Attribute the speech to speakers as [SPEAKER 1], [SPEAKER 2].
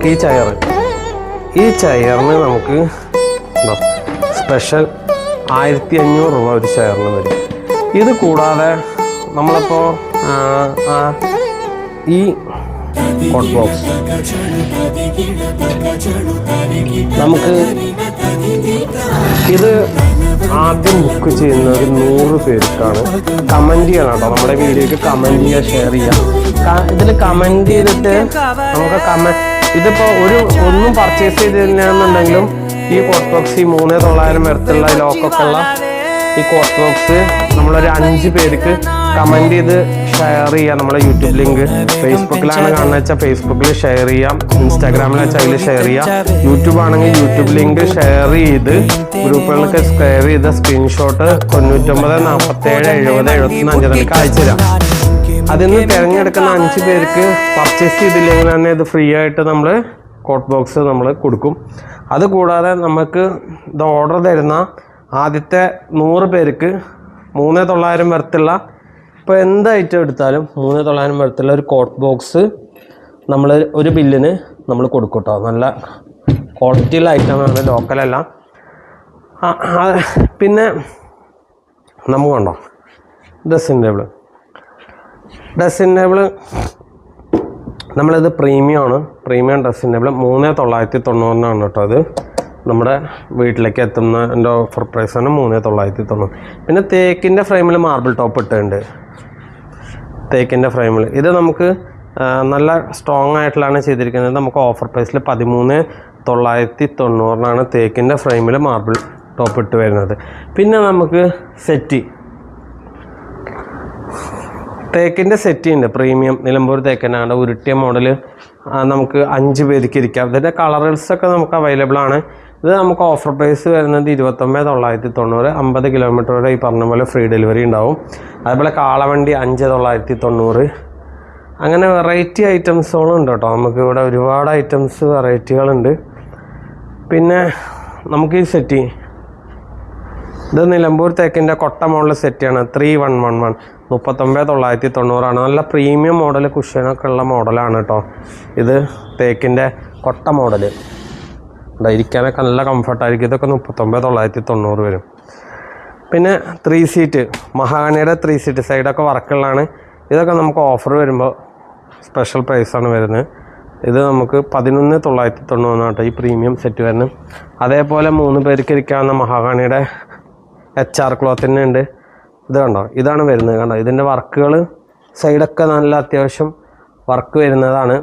[SPEAKER 1] നമുക്ക് ഈ ചെയറിന് നമുക്ക് സ്പെഷ്യൽ 1500 രൂപ ഒരു ചെയറിന് വരും. ഇത് കൂടാതെ നമ്മളിപ്പോൾ ഈ കോട്ട് ബോക്സ് നമുക്ക് ഇത് ആദ്യം ബുക്ക് ചെയ്യുന്ന ഒരു 100 പേർക്കാണ്. കമൻറ്റ് ചെയ്യണം കേട്ടോ, നമ്മുടെ വീഡിയോക്ക് കമൻറ്റ് ചെയ്യുക, ഷെയർ ചെയ്യുക. ഇതിൽ കമൻറ്റ് ചെയ്തിട്ട് നമുക്ക് ഇതിപ്പോൾ ഒന്നും പർച്ചേസ് ചെയ്തില്ലെന്നുണ്ടെങ്കിലും ഈ കോട്ട് ബോക്സ് ഈ 3900 വരത്തുള്ള ലോക്കൊക്കെ ഉള്ള ഈ കോട്ട് ബോക്സ് നമ്മളൊരു 5 പേർക്ക് കമൻറ്റ് ചെയ്ത് ഷെയർ ചെയ്യാം. നമ്മുടെ യൂട്യൂബ് ലിങ്ക് ഫേസ്ബുക്കിലാണ് കാണുന്നത് വെച്ചാൽ ഫേസ്ബുക്കിൽ ഷെയർ ചെയ്യാം, ഇൻസ്റ്റാഗ്രാമിൽ വെച്ചാൽ അതിൽ ഷെയർ ചെയ്യാം, യൂട്യൂബ് ആണെങ്കിൽ യൂട്യൂബ് ലിങ്ക് ഷെയർ ചെയ്ത് ഗ്രൂപ്പുകൾക്ക് ഷെയർ ചെയ്ത സ്ക്രീൻഷോട്ട് 99 47 70 75 നിലക്ക് അയച്ചു തരാം. അതിൽ നിന്ന് തിരഞ്ഞെടുക്കുന്ന 5 പേർക്ക് പർച്ചേസ് ചെയ്തില്ലെങ്കിൽ തന്നെ ഇത് ഫ്രീ ആയിട്ട് നമ്മൾ കോട്ട് ബോക്സ് നമ്മൾ കൊടുക്കും. അതുകൂടാതെ നമുക്ക് ഇത് ഓർഡർ തരുന്ന ആദ്യത്തെ 100 പേർക്ക് 3900 വരത്തുള്ള ഇപ്പോൾ എന്ത് ഐറ്റം എടുത്താലും 3900 വരത്തുള്ള ഒരു കോട്ട് ബോക്സ് നമ്മൾ ഒരു ബില്ലിന് നമ്മൾ കൊടുക്കും കേട്ടോ. നല്ല ക്വാളിറ്റിയുള്ള ഐറ്റമാണ്, ലോക്കലല്ല. പിന്നെ നമുക്കുണ്ടോ ഡ്രസ്സിംഗ് ടേബിൾ നമ്മളിത് പ്രീമിയം ഡ്രസ്സിംഗ് ടേബിൾ 3990 കേട്ടോ. അത് നമ്മുടെ വീട്ടിലേക്ക് എത്തുന്നതിൻ്റെ ഓഫർ പ്രൈസാണ് 3990. പിന്നെ തേക്കിൻ്റെ ഫ്രെയിമിൽ മാർബിൾ ടോപ്പ് ഇട്ടുണ്ട്. തേക്കിൻ്റെ ഫ്രെയിമിൽ ഇത് നമുക്ക് നല്ല സ്ട്രോങ് ആയിട്ടുള്ളതാണ് ചെയ്തിരിക്കുന്നത്. നമുക്ക് ഓഫർ പ്രൈസിൽ 13,990 തേക്കിൻ്റെ ഫ്രെയിമിൽ മാർബിൾ ടോപ്പ് ഇട്ട് വരുന്നത്. പിന്നെ നമുക്ക് തേക്കിൻ്റെ സെറ്റി ഉണ്ട്, പ്രീമിയം നിലമ്പൂർ തേക്കനാണ്, ഉരുട്ടിയ മോഡൽ. നമുക്ക് 5 പേർക്ക് ഇരിക്കാം. ഇതിൻ്റെ കളറുകളൊക്കെ നമുക്ക് അവൈലബിൾ ആണ്. ഇത് നമുക്ക് ഓഫർ പ്രൈസ് വരുന്നത് 29,990. 50 കിലോമീറ്റർ വരെ ഈ പറഞ്ഞ പോലെ ഫ്രീ ഡെലിവറി ഉണ്ടാവും. അതുപോലെ കാളവണ്ടി 5,990. അങ്ങനെ വെറൈറ്റി ഐറ്റംസുകളും ഉണ്ട് കേട്ടോ. നമുക്ക് ഇവിടെ ഒരുപാട് ഐറ്റംസ് വെറൈറ്റികളുണ്ട്. പിന്നെ നമുക്ക് ഈ സെറ്റി ഇത് നിലമ്പൂർ തേക്കിൻ്റെ കൊട്ട മോഡൽ സെറ്റിയാണ്. 3111 39,990. നല്ല പ്രീമിയം മോഡൽ കുഷ്യനൊക്കെ ഉള്ള മോഡലാണ് കേട്ടോ. ഇത് തേക്കിൻ്റെ കൊട്ട മോഡൽ ഇരിക്കാനൊക്കെ നല്ല കംഫർട്ടായിരിക്കും. ഇതൊക്കെ 39,990 വരും. പിന്നെ 3 സീറ്റ് മഹാഗണിയുടെ 3 സീറ്റ് സൈഡൊക്കെ വർക്കുള്ളതാണ്. ഇതൊക്കെ നമുക്ക് ഓഫർ വരുമ്പോൾ സ്പെഷ്യൽ പ്രൈസാണ് വരുന്നത്. ഇത് നമുക്ക് 11,990 കേട്ടോ ഈ പ്രീമിയം സെറ്റ് വരുന്നത്. അതേപോലെ 3 പേർക്ക് ഇരിക്കാവുന്ന മഹാഗണിയുടെ HR ക്ലോത്തിൻ്റെ ഉണ്ട്. ഇത് കണ്ടോ, ഇതാണ് വരുന്നത്. കണ്ടോ, ഇതിൻ്റെ വർക്കുകൾ സൈഡൊക്കെ നല്ല അത്യാവശ്യം വർക്ക് വരുന്നതാണ്.